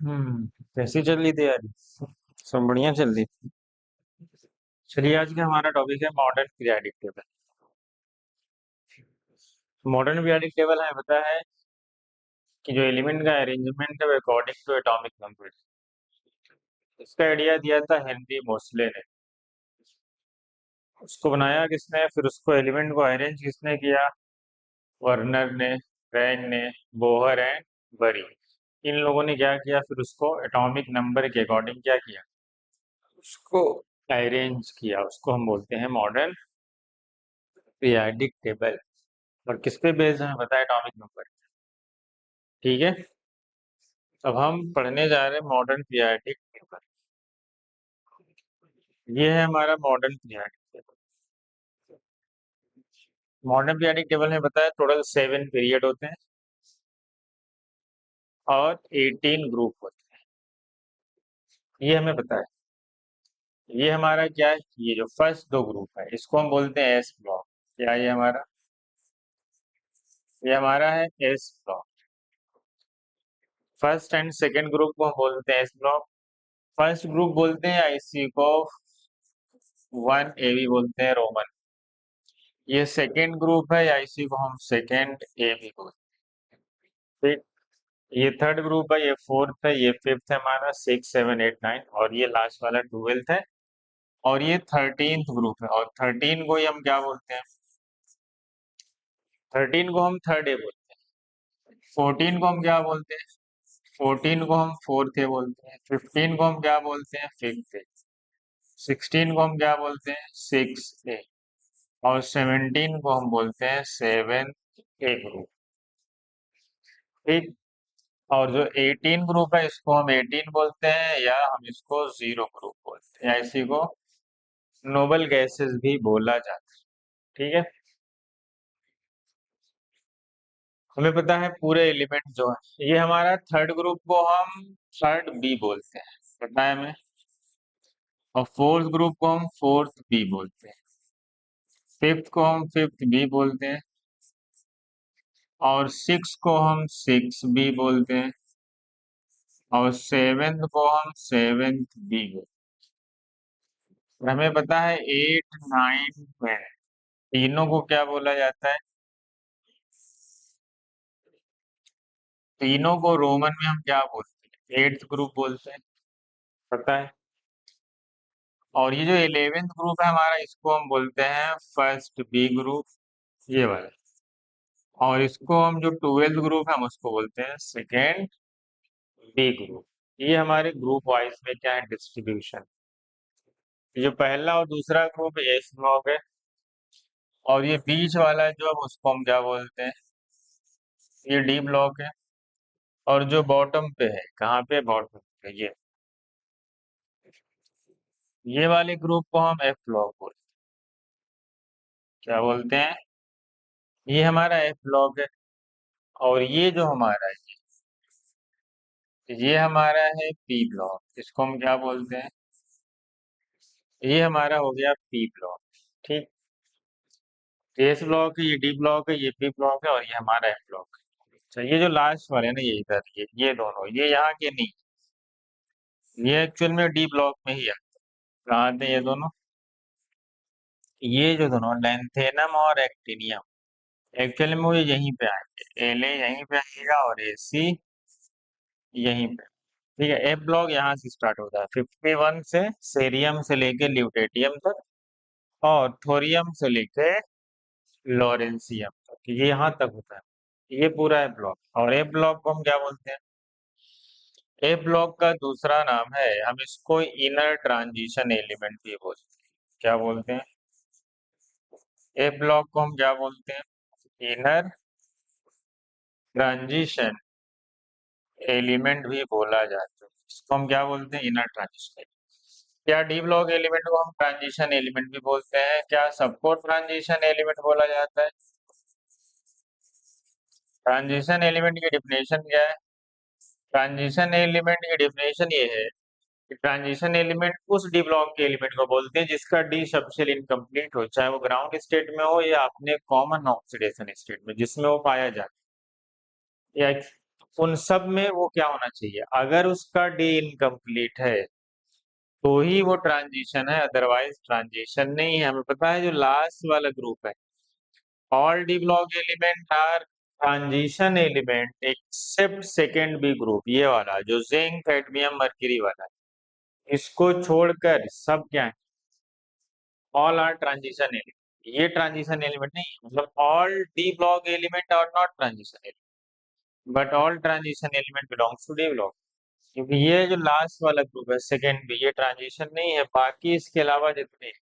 कैसी चल रही तैयारी? सब बढ़िया चल रही। चलिए, आज का हमारा टॉपिक है modern periodic table. Modern periodic table हमें पता है कि जो एलिमेंट का अरेंजमेंट है अकॉर्डिंग टू एटॉमिक नंबर। इसका आइडिया दिया था हेनरी मोसले ने। उसको बनाया किसने, फिर उसको एलिमेंट को अरेंज किसने किया? वर्नर ने, रैंग ने, बोहर एंड बरी। इन लोगों ने क्या किया, फिर उसको एटॉमिक नंबर के अकॉर्डिंग क्या किया, उसको अरेंज किया। उसको हम बोलते हैं मॉडर्न पीरियोडिक टेबल। और किस पे बेस्ड है बताया, एटॉमिक नंबर। ठीक है। अब हम पढ़ने जा रहे हैं मॉडर्न पीरियोडिक टेबल। ये है हमारा modern periodic table. Modern periodic table में बताया टोटल 7 पीरियड होते हैं और 18 ग्रुप होते हैं। ये हमें पता है। ये हमारा क्या है, ये जो फर्स्ट 2 ग्रुप है इसको हम बोलते हैं एस ब्लॉक। क्या ये हमारा है S block. First and second group को हम बोलते हैं एस ब्लॉक। फर्स्ट ग्रुप बोलते हैं आईसी को 1 AB बोलते हैं रोमन। ये सेकेंड ग्रुप है, या इसी को हम सेकेंड ए भी बोलते हैं। ठीक। ये थर्ड ग्रुप है, ये फोर्थ है, ये फिफ्थ है हमारा, 6, 7, 8, 9, और ये लास्ट वाला 12th है। और ये 13th ग्रुप है, और 13 को ही हम क्या बोलते हैं? 13 को हम थर्ड ए बोलते हैं। 14 को हम क्या बोलते हैं? 14 को हम फोर्थ ए बोलते हैं। 15 को हम क्या बोलते हैं? फिफ्थ ए। 16 को हम क्या बोलते हैं? सिक्स ए। और 17 को हम बोलते हैं सेवेंथ ए ग्रुप। ठीक। और जो 18 ग्रुप है इसको हम 18 बोलते हैं, या हम इसको जीरो ग्रुप बोलते हैं, या इसी को नोबल गैसेस भी बोला जाता है। ठीक है। हमें पता है पूरे एलिमेंट जो है, ये हमारा थर्ड ग्रुप को हम थर्ड बी बोलते हैं, पता है हमें। और फोर्थ ग्रुप को हम फोर्थ बी बोलते हैं। फिफ्थ को हम फिफ्थ बी बोलते हैं। और सिक्स को हम सिक्स बी बोलते हैं। और सेवेंथ को हम सेवेंथ बी बोलते हैं। और हमें पता है 8, 9, 10 तीनों को क्या बोला जाता है? तीनों को रोमन में हम क्या बोलते हैं? एट्थ ग्रुप बोलते हैं, पता है। और ये जो 11th ग्रुप है हमारा, इसको हम बोलते हैं फर्स्ट बी ग्रुप, ये वाला। और इसको हम जो 12th ग्रुप है हम उसको बोलते हैं सेकेंड बी ग्रुप। ये हमारे ग्रुप वाइज में क्या है, डिस्ट्रीब्यूशन। जो पहला और दूसरा ग्रुप एस ब्लॉक है। और ये बीच वाला जो है उसको हम क्या बोलते हैं? ये डी ब्लॉक है। और जो बॉटम पे है, कहाँ पे? बॉटम पे ये वाले ग्रुप को हम एफ ब्लॉक बोलते हैं। क्या बोलते हैं? ये हमारा एफ ब्लॉक है। और ये जो हमारा है, ये हमारा है पी ब्लॉक। इसको हम क्या बोलते हैं? ये हमारा हो गया पी ब्लॉक। ठीक। एस ब्लॉक है, ये डी ब्लॉक है, ये पी ब्लॉक है, और ये हमारा एफ ब्लॉक है। अच्छा, ये जो लास्ट वाले है ना, ये इधर, ये दोनों, ये यहाँ के नहीं, ये एक्चुअल में डी ब्लॉक में ही आते हैं। कहाँ आते हैं ये दोनों? ये जो दोनों लेंथेनम और एक्टिनियम, एक्चुअल में वो यहीं पे आएंगे। एल ए यहीं पे आएगा और ए सी यहीं पे। ठीक है। एफ ब्लॉक यहाँ से स्टार्ट होता है 51 से, सेरियम से लेके ल्यूटेटियम तक, और थोरियम से लेके लॉरेंसियम तक, ये यहाँ तक होता है। ये पूरा एफ ब्लॉक। और एफ ब्लॉक को हम क्या बोलते हैं? एफ ब्लॉक का दूसरा नाम है, हम इसको इनर ट्रांजिशन एलिमेंट भी बोलते हैं। क्या बोलते हैं? एफ ब्लॉक को हम क्या बोलते हैं? इनर ट्रांजिशन एलिमेंट भी बोला जाता है। इसको हम क्या बोलते हैं? Inner transition. क्या डी ब्लॉक एलिमेंट को हम ट्रांजिशन एलिमेंट भी बोलते हैं? क्या सबको ट्रांजिशन एलिमेंट बोला जाता है? ट्रांजिशन एलिमेंट की डिफिनेशन क्या है? ट्रांजिशन एलिमेंट की डिफिनेशन ये है कि ट्रांजिशन एलिमेंट उस डी ब्लॉक के एलिमेंट को बोलते हैं जिसका डी सबसेल इनकम्प्लीट हो, चाहे वो ग्राउंड स्टेट में हो या अपने कॉमन ऑक्सीडेशन स्टेट में जिसमें वो पाया जाता है। या उन सब में वो क्या होना चाहिए, अगर उसका डी इनकम्प्लीट है तो ही वो ट्रांजिशन है, अदरवाइज ट्रांजिशन नहीं है। हमें पता है जो लास्ट वाला ग्रुप है, all D block element are transition element except second B group, ये वाला जो जिंक कैडमियम मर्क्यूरी वाला है, इसको छोड़कर सब क्या है, ऑल आर ट्रांजिशन एलिमेंट। ये ट्रांजिशन एलिमेंट नहीं है, मतलब all D block element are not transition element, but all transition element belongs to D block. क्योंकि ये जो लास्ट वाला ग्रुप है सेकेंड बी, ये ट्रांजिशन नहीं है, बाकी इसके अलावा जितने हैं,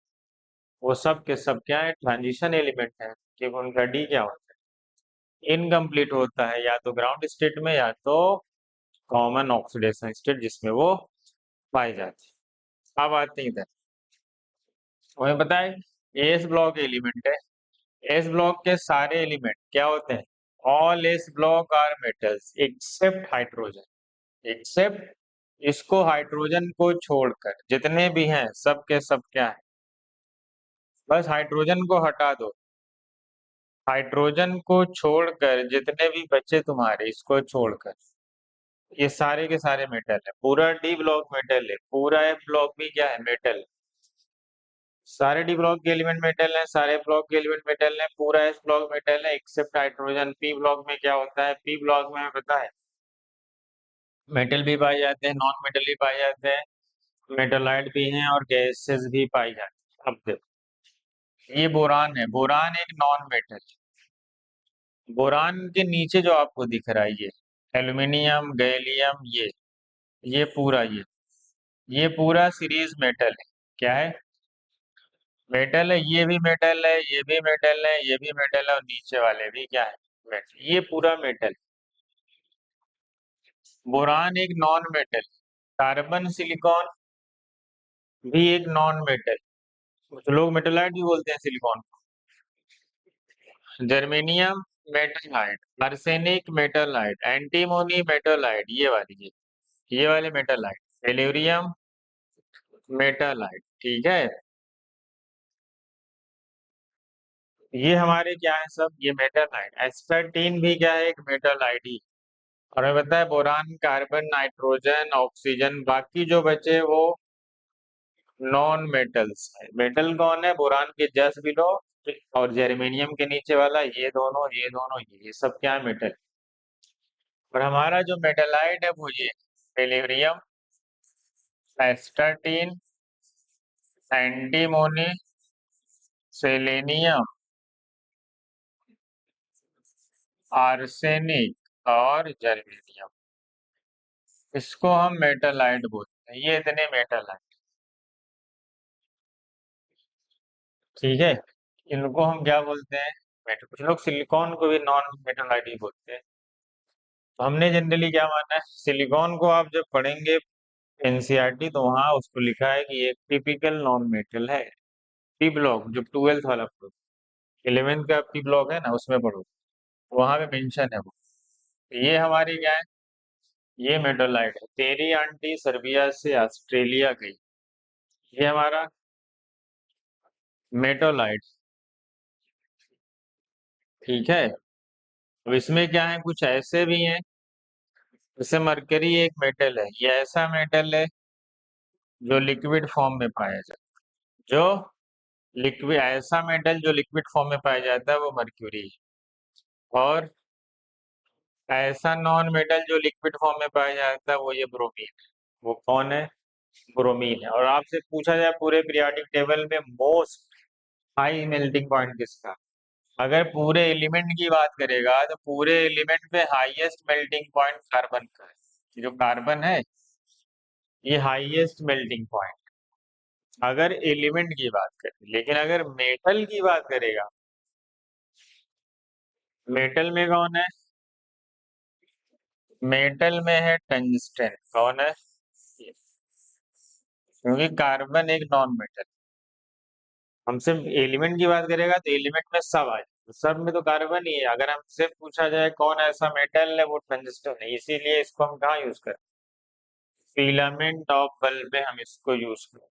वो सब के सब क्या है, ट्रांजिशन एलिमेंट है। क्योंकि उनका डी क्या होता है, इनकम्प्लीट होता है, या तो ग्राउंड स्टेट में या तो कॉमन ऑक्सीडेशन स्टेट जिसमें वो पाई जाती है। अब आते हैं इधर, हमें पता है एस ब्लॉक एलिमेंट है, एस ब्लॉक के सारे एलिमेंट क्या होते हैं, all S block are metals except hydrogen, except, इसको हाइड्रोजन को छोड़कर जितने भी हैं सब के सब क्या है, बस हाइड्रोजन को हटा दो, हाइड्रोजन को छोड़कर जितने भी बचे तुम्हारे, इसको छोड़कर ये सारे के सारे मेटल है, पूरा डी ब्लॉक मेटल है, पूरा एफ ब्लॉक भी क्या है, मेटल। सारे डी ब्लॉक के एलिमेंट मेटल हैं, सारे ब्लॉक के एलिमेंट मेटल हैं, पूरा एस ब्लॉक मेटल है एक्सेप्ट हाइड्रोजन। पी ब्लॉक में क्या होता है, पी ब्लॉक में हमें पता है मेटल भी पाए जाते हैं, नॉन मेटल भी पाए जाते हैं, मेटलाइट भी हैं और गैसेस भी पाई जाती हैं। अब देखो ये बोरान है, बोरान एक नॉन मेटल, बोरान के नीचे जो आपको दिख रहा है ये एल्यूमिनियम गैलियम, ये पूरा ये पूरा सीरीज मेटल है, क्या है, मेटल है, ये भी मेटल है, ये भी मेटल है, ये भी मेटल है और नीचे वाले भी क्या है, मेटल, ये पूरा मेटल। बोरान एक नॉन मेटल, कार्बन सिलिकॉन भी एक नॉन मेटल, कुछ लोग मेटलाइट भी बोलते हैं सिलिकॉन को, जर्मेनियम मेटलाइट, आर्सेनिक मेटलाइट, एंटीमोनी मेटलाइट, ये वाले मेटलाइट, टेल्यूरियम मेटलाइट, ठीक है। ये हमारे क्या है सब, ये मेटलाइट, एस्पर्टीन भी क्या है, एक मेटलाइट ही। और हमें पता है बोरान, कार्बन, नाइट्रोजन, ऑक्सीजन, बाकी जो बचे वो नॉन मेटल्स है। मेटल कौन है, बोरान के जस्ट बिलो और जर्मेनियम के नीचे वाला, ये सब क्या है, मेटल। और हमारा जो मेटलाइट है वो ये tellurium, astatine, antimony, selenium, arsenic और जर्मेनियम, इसको हम मेटलाइट बोलते हैं। ये इतने मेटल, ठीक है। इनको हम क्या बोलते हैं, मेटल। कुछ लोग सिलिकॉन को भी नॉन मेटल आइडी बोलते हैं। तो हमने जनरली क्या माना है, सिलिकॉन को आप जब पढ़ेंगे एनसीईआरटी तो वहाँ उसको लिखा है कि ये टिपिकल नॉन मेटल है। पी ब्लॉक जो ट्वेल्थ वाला पढ़ो, 11th का पी ब्लॉक है ना उसमें पढ़ो, वहां पे मेंशन है वो। तो ये हमारी क्या है, ये मेटलाइट है। तेरी आंटी सर्बिया से ऑस्ट्रेलिया गई, ये हमारा मेटोलाइट, ठीक है। अब इसमें क्या है, कुछ ऐसे भी हैं, जैसे मरकरी एक मेटल है, ये ऐसा मेटल है जो लिक्विड फॉर्म में पाया जाता है, जो लिक्विड, ऐसा मेटल जो लिक्विड फॉर्म में पाया जाता है वो मर्क्यूरी है। और ऐसा नॉन मेटल जो लिक्विड फॉर्म में पाया जाता है वो ये ब्रोमीन है। वो कौन है, ब्रोमीन है। और आपसे पूछा जाए पूरे पीरियोडिक टेबल में मोस्ट हाई मेल्टिंग पॉइंट किसका, अगर पूरे एलिमेंट की बात करेगा तो पूरे एलिमेंट पे हाईएस्ट मेल्टिंग पॉइंट कार्बन का है। जो कार्बन है ये हाईएस्ट मेल्टिंग पॉइंट, अगर एलिमेंट की बात करें। लेकिन अगर मेटल की बात करेगा, मेटल में कौन है, मेटल में है टंगस्टन, कौन है ये। क्योंकि कार्बन एक नॉन मेटल, हम सिर्फ एलिमेंट की बात करेगा तो एलिमेंट में सब आ जाए, सब में तो कार्बन ही है। अगर हमसे पूछा जाए कौन ऐसा मेटल है, वो टंगस्टन है, इसीलिए इसको हम कहाँ यूज करें, फिलामेंट ऑफ बल्ब में हम इसको यूज करें,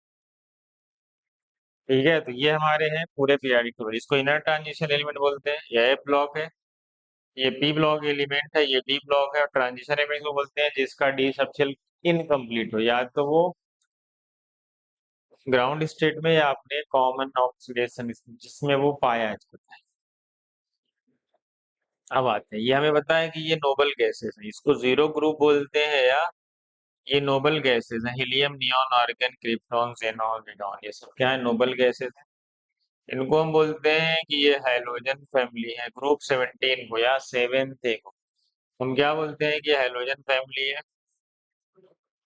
ठीक है। तो ये हमारे हैं पूरे पीरियोडिक टेबल, इसको इनर ट्रांजिशन एलिमेंट बोलते हैं, यह ब्लॉक है। ये पी ब्लॉक एलिमेंट है, ये डी ब्लॉक है, और ट्रांजिशन एलिमेंट को बोलते हैं जिसका डी सबसेल इनकम्प्लीट हो, या तो वो ग्राउंड स्टेट में या अपने कॉमन ऑक्सीडेशन जिसमें वो पाया जाता है। अब आते हैं, ये हमें बताया कि ये नोबल गैसेस है, इसको जीरो ग्रुप बोलते हैं, या ये नोबल गैसेस हैं। Helium, neon, argon, krypton, xenon, radon, ये सब क्या है? नोबल गैसेस हैं। इनको हम बोलते हैं कि ये हैलोजन फैमिली है, ग्रुप 17 को या सेवेंथ को हम क्या बोलते हैं कि हैलोजन फैमिली है।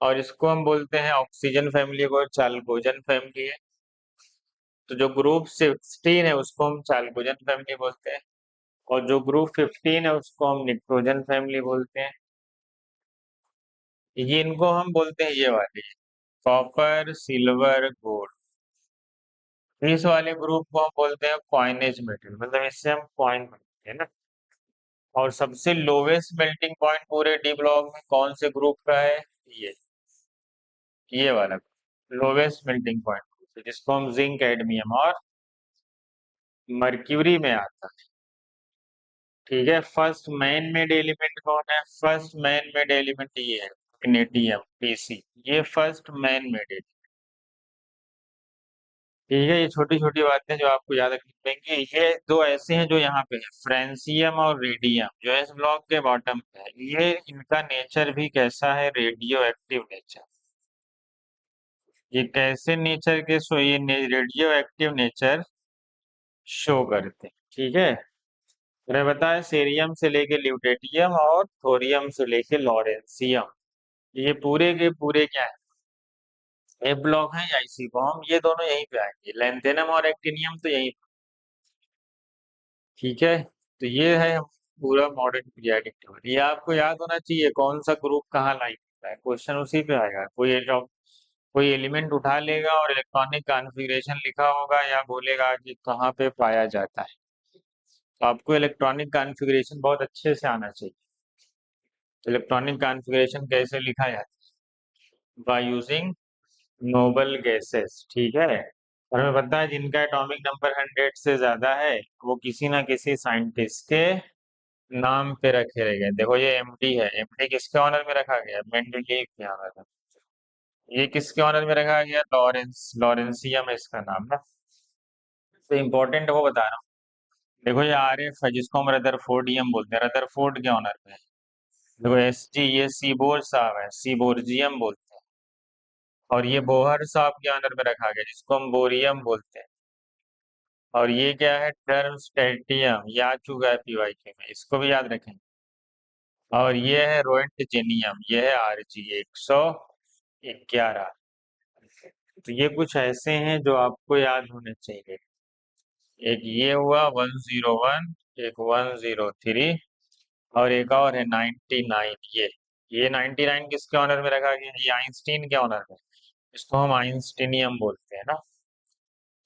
और इसको हम बोलते हैं ऑक्सीजन फैमिली को चाल्कोजन फैमिली है। तो जो ग्रुप 16 है उसको हम चाल्कोजन फैमिली बोलते हैं, और जो ग्रुप 15 है उसको हम निट्रोजन फैमिली बोलते हैं। ये इनको हम बोलते हैं, ये वाले कॉपर, सिल्वर, गोल्ड। इस वाले ग्रुप को हम बोलते हैं कॉइनेज मेटल, मतलब इससे हम कॉइन बनते हैं ना। और सबसे लोवेस्ट मेल्टिंग पॉइंट पूरे डी ब्लॉक में कौन से ग्रुप का है? ये ये वाला लोवेस्ट मेल्टिंग पॉइंट, जिसको हम जिंक, कैडमियम और मर्क्यूरी में आता है। ठीक है, फर्स्ट मैन मेड एलिमेंट कौन है? फर्स्ट मैन मेड एलिमेंट ये है, मैग्नीशियम, Pc। ये फर्स्ट मैन मेड है। ठीक है, ये छोटी छोटी बातें जो आपको याद रखनी पड़ेंगी। ये दो ऐसे हैं जो यहाँ पे है, फ्रेंसियम और रेडियम, जो इस ब्लॉक के बॉटम पे है। ये इनका नेचर भी कैसा है? Radio active nature. ये कैसे नेचर के सो ये रेडियो एक्टिव नेचर शो करते हैं। ठीक है, मैंने बताया सीरियम से लेके ल्यूटेटियम और थोरियम से लेके लॉरेंसियम, ये पूरे के पूरे क्या है? ए ब्लॉक है, या इसी को हम ये दोनों यहीं पे आएंगे, लेंथेनम और एक्टिनियम तो यहीं। ठीक है, तो ये है पूरा मॉडर्न पीरियोडिक टेबल। ये आपको याद होना चाहिए कौन सा ग्रुप कहाँ लाइक होता है, क्वेश्चन उसी पे आएगा। कोई एलिमेंट उठा लेगा और इलेक्ट्रॉनिक कॉन्फ़िगरेशन लिखा होगा, या बोलेगा कि कहाँ पे पाया जाता है। तो आपको इलेक्ट्रॉनिक कॉन्फ़िगरेशन बहुत अच्छे से आना चाहिए। इलेक्ट्रॉनिक कॉन्फ़िगरेशन कैसे लिखा जाता है? By using noble gases. ठीक है, और हमें पता है जिनका एटॉमिक नंबर 100 से ज्यादा है वो किसी ना किसी साइंटिस्ट के नाम पे रखे रह गए। देखो ये एमडी है, एमडी किसके ऑनर में रखा गया? मेंडलीव के ऑनर में। ये किसके ऑनर में रखा गया? लॉरेंसियम है इसका नाम ना। तो इम्पोर्टेंट वो बता रहा हूँ। देखो ये आरएफ है जिसको हम रदरफोर्डियम बोलते हैं, रदरफोर्ड के ऑनर में है। देखो एसजी, ये सीबोर साहब है, सीबोर्जियम बोलते हैं। और ये बोहर साहब के ऑनर में रखा गया जिसको हम बोरियम बोलते हैं। और ये क्या है? टर्म स्टेटियम, ये आ चुका है पीवाईक्यू में, इसको भी याद रखें। और ये है रोएंटजेनियम, ये है आरजी 111। तो ये कुछ ऐसे हैं जो आपको याद होने चाहिए। एक ये हुआ 101, एक 103, और एक और है 99। ये 99 किसके ऑनर में रखा गया? ये आइंस्टीन के ऑनर में, इसको हम आइंस्टीनियम बोलते हैं ना।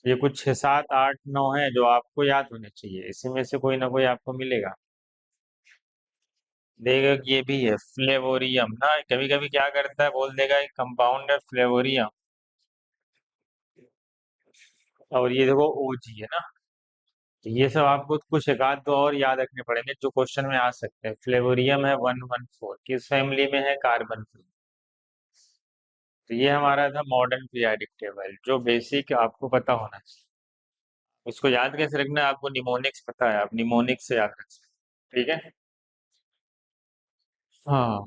ये कुछ 6, 7, 8, 9 है जो आपको याद होने चाहिए, इसी में से कोई ना कोई आपको मिलेगा। देगा कि ये भी है फ्लेवोरियम ना, कभी कभी क्या करता है, बोल देगा एक कंपाउंड है फ्लेवोरियम। और ये देखो ओजी है ना। तो ये सब आपको कुछ एक आध दो और याद रखने पड़ेंगे जो क्वेश्चन में आ सकते हैं। फ्लेवोरियम है 114, किस फैमिली में है? कार्बन। तो ये हमारा था मॉडर्न पीरियोडिक टेबल, जो बेसिक आपको पता होना चाहिए। उसको याद कैसे रखना है? आपको निमोनिक्स पता है, आप निमोनिक्स से याद रख सकते हैं। ठीक है, हाँ।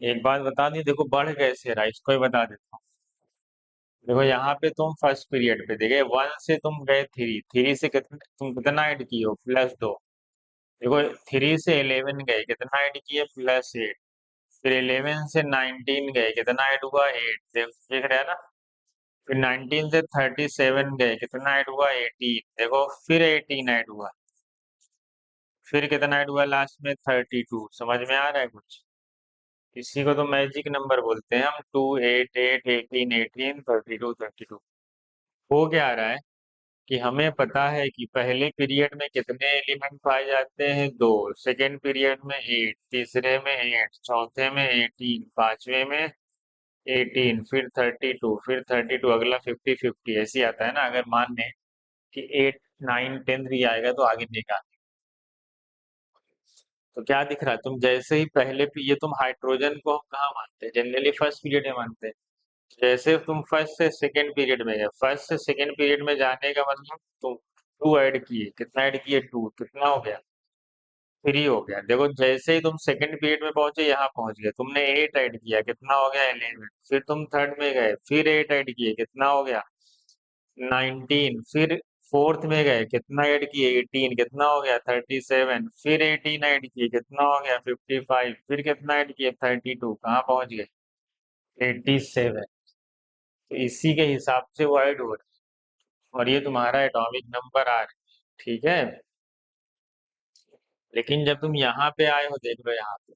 एक बात बता दी, देखो बढ़ कैसे रहा है इसको ही बता देता हूँ। देखो यहाँ पे तुम फर्स्ट पीरियड पे देखे 1 से तुम गए 3, 3 से कितना तुम कितना ऐड किए हो? +2। देखो 3 से 11 गए, कितना ऐड किए? +8। फिर 11 से 19 गए, कितना ऐड हुआ? 8। देख रहे हैं ना। फिर 19 से 37 गए, कितना ऐड हुआ? 18। देखो फिर 18 ऐड हुआ, फिर कितना ऐड हुआ लास्ट में? 32। समझ में आ रहा है कुछ? इसी को तो मैजिक नंबर बोलते हैं हम, 2, 8, 8, 18, 18, 32, 32। हो क्या रहा है कि हमें पता है कि पहले पीरियड में कितने एलिमेंट पाए जाते हैं? 2। सेकेंड पीरियड में 8, तीसरे में 8, चौथे में 18, पांचवे में 18, फिर 32, फिर 32, अगला 50, 50 ऐसे ही आता है ना। अगर मान लें कि 8 नाइन टेंथ भी आएगा तो आगे देगा। तो क्या दिख रहा है, तुम जैसे ही ये तुम हाइड्रोजन को हम कहाँ मानते हैं, जनरली फर्स्ट पीरियड में मानते हैं। जैसे तुम फर्स्ट से सेकंड पीरियड में गए, फर्स्ट से सेकंड पीरियड में जाने का मतलब तुम टू ऐड किए, कितना ऐड किए, टू, कितना हो गया, थ्री हो गया। देखो जैसे ही तुम सेकंड पीरियड में पहुंचे, यहाँ पहुंच गए, तुमने एट ऐड किया, कितना हो गया, 11। फिर तुम थर्ड में गए, फिर एट ऐड किए, कितना हो गया, 19। फिर फोर्थ में गए, कितना ऐड किए, 18, कितना हो गया, 37। फिर 18 ऐड किए, कितना हो गया, 55। फिर कितना ऐड किए, 32, कहाँ पहुंच गए, 87। तो इसी के हिसाब से वो ऐड हो रहा है, और ये तुम्हारा एटॉमिक नंबर आ रहा है, ठीक है। लेकिन जब तुम यहाँ पे आए हो, देख लो यहाँ पे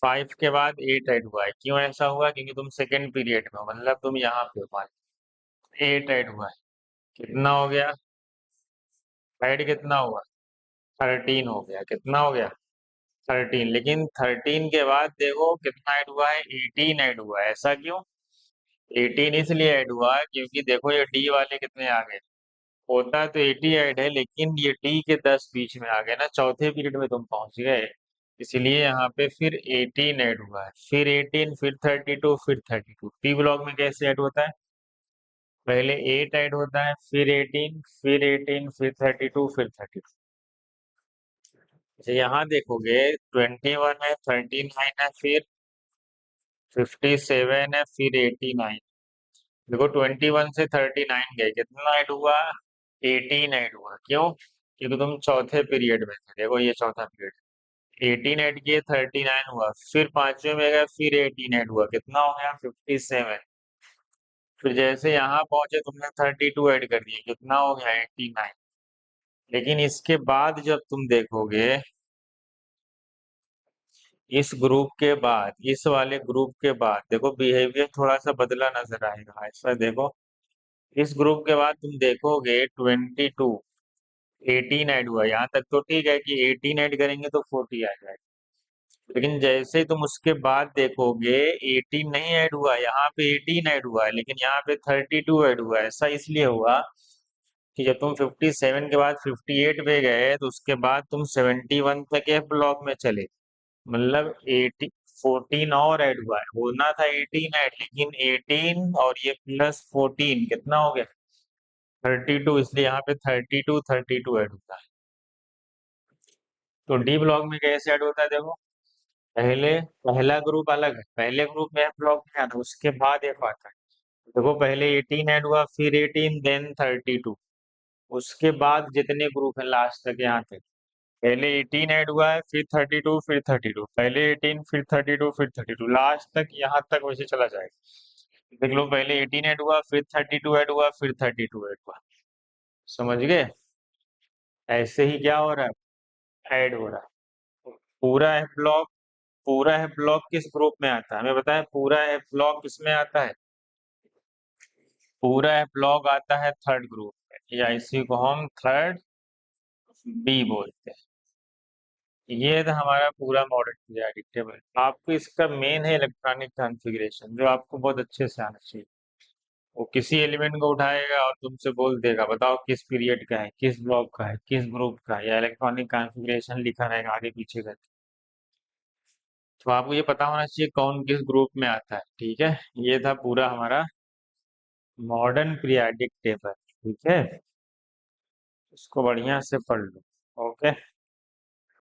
फाइव के बाद एट ऐड हुआ है, क्यों ऐसा हुआ, क्योंकि तुम सेकंड पीरियड में हो, मतलब तुम यहाँ पे हो, एट ऐड हुआ है, कितना हो गया, ऐड कितना हुआ, 13 हो गया, कितना हो गया, 13। लेकिन 13 के बाद देखो कितना ऐड हुआ है, 18 ऐड हुआ है, ऐसा क्यों, 18 इसलिए ऐड हुआ है क्योंकि देखो ये डी वाले कितने आ गए, होता तो 80 ऐड है, लेकिन ये डी के 10 बीच में आ गए ना, चौथे पीरियड में तुम पहुंच गए, इसलिए यहाँ पे फिर 18 ऐड हुआ है, फिर 18, फिर 32, फिर 32। टी ब्लॉक में कैसे ऐड होता है, पहले 8 ऐड होता है, फिर 18, फिर 18, फिर 32, फिर 32। अच्छा यहाँ देखोगे 21 है, 39 है, फिर 57 है, फिर 89। देखो 21 से 39 गए, कितना ऐड हुआ, 18 ऐड हुआ, क्यों, क्योंकि तुम चौथे पीरियड में थे, देखो ये चौथा पीरियड, 18 ऐड किए, 39 हुआ, फिर पांचवे में गए, फिर 18 ऐड हुआ, कितना हो गया, 57। फिर जैसे यहाँ पहुंचे तुमने 32 ऐड कर दिए, कितना हो गया, 89। लेकिन इसके बाद जब तुम देखोगे, इस ग्रुप के बाद, इस वाले ग्रुप के बाद देखो बिहेवियर थोड़ा सा बदला नजर आएगा, ऐसा देखो, इस ग्रुप के बाद तुम देखोगे 22, 18 ऐड हुआ, यहाँ तक तो ठीक है कि 18 ऐड करेंगे तो 40 आ जाएगा। लेकिन जैसे ही तुम उसके बाद देखोगे 18 नहीं ऐड हुआ, यहाँ पे 18 ऐड हुआ है, लेकिन यहाँ पे 32 ऐड हुआ है। ऐसा इसलिए हुआ कि जब तुम 57 के बाद 58 पे गए, तो उसके बाद तुम 71 तक एफ ब्लॉक में चले, मतलब 80, 14 और ऐड हुआ है, होना था 18 ऐड, लेकिन 18 और ये प्लस 14 कितना हो गया, 32, इसलिए यहाँ पे 32, 32 ऐड होता है। तो डी ब्लॉक में कैसे ऐड होता है, देखो पहले, पहला ग्रुप अलग है, पहले ग्रुप में एफ ब्लॉक में आता है, उसके बाद एफ आता है। देखो पहले 18 ऐड हुआ, फिर 18, देन 32, उसके बाद जितने ग्रुप है लास्ट तक यहाँ तक, पहले 18 ऐड हुआ है, फिर 32, फिर 32, पहले 18, फिर 32, फिर 32, लास्ट तक यहाँ तक वैसे चला जाएगा। देख लो पहले 18 ऐड हुआ, फिर 32 ऐड हुआ, फिर 32 ऐड हुआ, समझ गए, ऐसे ही क्या हो रहा है, ऐड हो रहा है। पूरा एफ ब्लॉक, पूरा एफ ब्लॉक किस ग्रुप में आता है, हमें बताएं, पूरा एफ ब्लॉक किसमें आता है, पूरा एफ ब्लॉक आता है थर्ड ग्रुप में, या इसी को हम थर्ड बी बोलते हैं। ये था हमारा पूरा मॉडल पीरियोडिक टेबल। आपको इसका मेन है इलेक्ट्रॉनिक कॉन्फ़िगरेशन, जो आपको बहुत अच्छे से आना चाहिए। वो किसी एलिमेंट को उठाएगा और तुमसे बोल देगा बताओ किस पीरियड का है, किस ब्लॉक का है, किस ग्रुप का है, या इलेक्ट्रॉनिक कॉन्फ़िगरेशन लिखा रहेगा आगे पीछे का। तो आपको ये पता होना चाहिए कौन किस ग्रुप में आता है, ठीक है। ये था पूरा हमारा मॉडर्न पीरियोडिक टेबल, ठीक है, इसको बढ़िया से पढ़ लो, ओके।